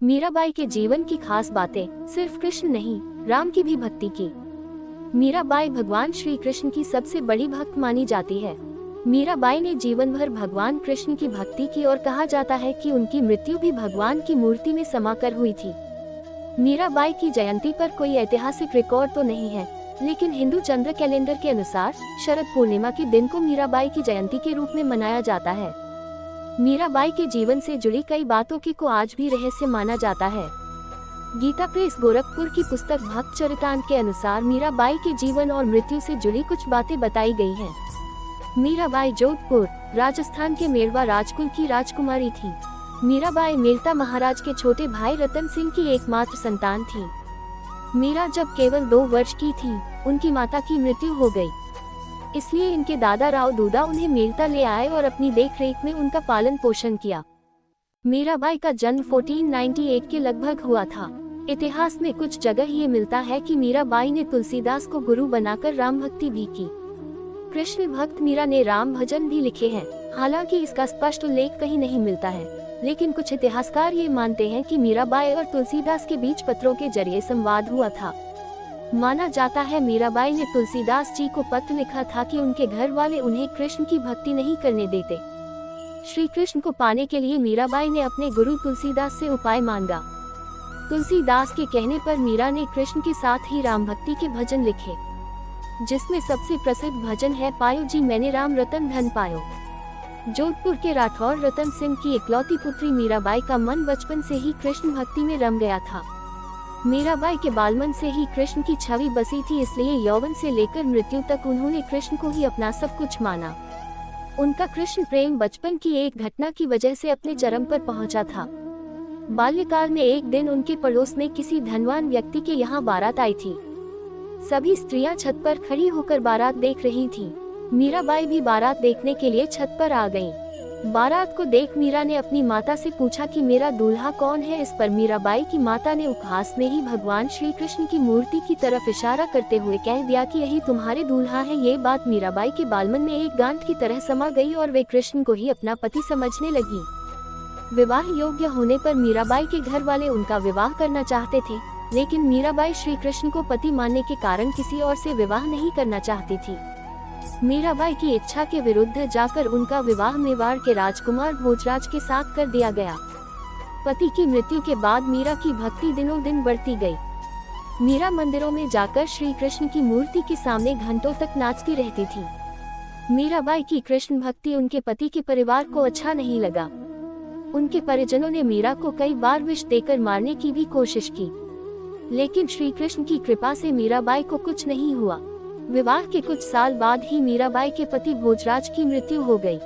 मीराबाई के जीवन की खास बातें। सिर्फ कृष्ण नहीं, राम की भी भक्ति की। मीराबाई भगवान श्री कृष्ण की सबसे बड़ी भक्त मानी जाती है। मीराबाई ने जीवन भर भगवान कृष्ण की भक्ति की और कहा जाता है कि उनकी मृत्यु भी भगवान की मूर्ति में समाकर हुई थी। मीराबाई की जयंती पर कोई ऐतिहासिक रिकॉर्ड तो नहीं है, लेकिन हिंदू चंद्र कैलेंडर के अनुसार शरद पूर्णिमा के दिन को मीराबाई की जयंती के रूप में मनाया जाता है। मीराबाई के जीवन से जुड़ी कई बातों को आज भी रहस्य माना जाता है। गीता प्रेस गोरखपुर की पुस्तक भक्त चरितार्थ के अनुसार मीराबाई के जीवन और मृत्यु से जुड़ी कुछ बातें बताई गई हैं। मीराबाई जोधपुर, राजस्थान के मेड़वा राजकुल की राजकुमारी थी। मीराबाई मेड़ता महाराज के छोटे भाई रतन सिंह की एकमात्र संतान थी। मीरा जब केवल 2 वर्ष की थी, उनकी माता की मृत्यु हो गई। इसलिए इनके दादा राव दूदा उन्हें मेड़ता ले आए और अपनी देखरेख में उनका पालन पोषण किया। मीराबाई का जन्म 1498 के लगभग हुआ था। इतिहास में कुछ जगह ये मिलता है कि मीराबाई ने तुलसीदास को गुरु बनाकर राम भक्ति भी की। कृष्ण भक्त मीरा ने राम भजन भी लिखे हैं। हालांकि इसका स्पष्ट उल्लेख कहीं नहीं मिलता है, लेकिन कुछ इतिहासकार ये मानते हैं कि मीराबाई और तुलसीदास के बीच पत्रों के जरिए संवाद हुआ था। माना जाता है मीराबाई ने तुलसीदास जी को पत्र लिखा था कि उनके घर वाले उन्हें कृष्ण की भक्ति नहीं करने देते। श्री कृष्ण को पाने के लिए मीराबाई ने अपने गुरु तुलसीदास से उपाय मांगा। तुलसीदास के कहने पर मीरा ने कृष्ण के साथ ही राम भक्ति के भजन लिखे, जिसमें सबसे प्रसिद्ध भजन है पायो जी मैंने राम रतन धन पायो। जोधपुर के राठौर रतन सिंह की इकलौती पुत्री मीराबाई का मन बचपन से ही कृष्ण भक्ति में रम गया था। मीराबाई के बालमन से ही कृष्ण की छवि बसी थी, इसलिए यौवन से लेकर मृत्यु तक उन्होंने कृष्ण को ही अपना सब कुछ माना। उनका कृष्ण प्रेम बचपन की एक घटना की वजह से अपने चरम पर पहुंचा था। बाल्यकाल में एक दिन उनके पड़ोस में किसी धनवान व्यक्ति के यहाँ बारात आई थी। सभी स्त्रियां छत पर खड़ी होकर बारात देख रही थीं। मीराबाई भी बारात देखने के लिए छत पर आ गईं। बारात को देख मीरा ने अपनी माता से पूछा कि मेरा दूल्हा कौन है। इस पर मीराबाई की माता ने उपहास में ही भगवान श्री कृष्ण की मूर्ति की तरफ इशारा करते हुए कह दिया कि यही तुम्हारे दूल्हा है। ये बात मीराबाई के बालमन में एक गांठ की तरह समा गई और वे कृष्ण को ही अपना पति समझने लगी। विवाह योग्य होने पर मीराबाई के घर वाले उनका विवाह करना चाहते थे, लेकिन मीराबाई श्री कृष्ण को पति मानने के कारण किसी और से विवाह नहीं करना चाहती थी। मीराबाई की इच्छा के विरुद्ध जाकर उनका विवाह मेवाड़ के राजकुमार भोजराज के साथ कर दिया गया। पति की मृत्यु के बाद मीरा की भक्ति दिनों दिन बढ़ती गई। मीरा मंदिरों में जाकर श्री कृष्ण की मूर्ति के सामने घंटों तक नाचती रहती थी। मीराबाई की कृष्ण भक्ति उनके पति के परिवार को अच्छा नहीं लगा। उनके परिजनों ने मीरा को कई बार विष देकर मारने की भी कोशिश की, लेकिन श्री कृष्ण की कृपा से मीराबाई को कुछ नहीं हुआ। विवाह के कुछ साल बाद ही मीराबाई के पति भोजराज की मृत्यु हो गई।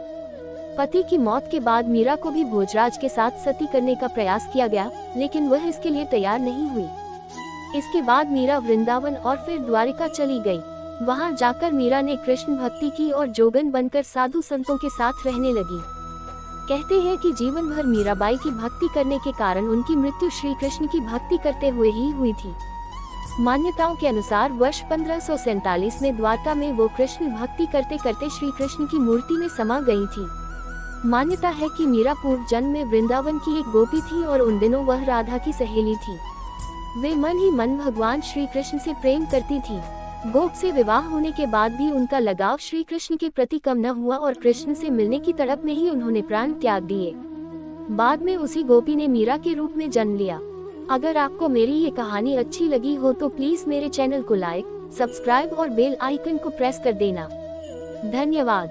पति की मौत के बाद मीरा को भी भोजराज के साथ सती करने का प्रयास किया गया, लेकिन वह इसके लिए तैयार नहीं हुई। इसके बाद मीरा वृंदावन और फिर द्वारिका चली गई। वहां जाकर मीरा ने कृष्ण भक्ति की और जोगन बनकर साधु संतों के साथ रहने लगी। कहते हैं कि जीवन भर मीराबाई की भक्ति करने के कारण उनकी मृत्यु श्री कृष्ण की भक्ति करते हुए ही हुई थी। मान्यताओं के अनुसार वर्ष 1547 में द्वारका में वो कृष्ण भक्ति करते करते श्री कृष्ण की मूर्ति में समा गई थी। मान्यता है कि मीरा पूर्व जन्म में वृंदावन की एक गोपी थी और उन दिनों वह राधा की सहेली थी। वे मन ही मन भगवान श्री कृष्ण से प्रेम करती थी। गोप से विवाह होने के बाद भी उनका लगाव श्री कृष्ण के प्रति कम न हुआ और कृष्ण से मिलने की तड़प में ही उन्होंने प्राण त्याग दिए। बाद में उसी गोपी ने मीरा के रूप में जन्म लिया। अगर आपको मेरी ये कहानी अच्छी लगी हो तो प्लीज मेरे चैनल को लाइक, सब्सक्राइब और बेल आइकन को प्रेस कर देना। धन्यवाद।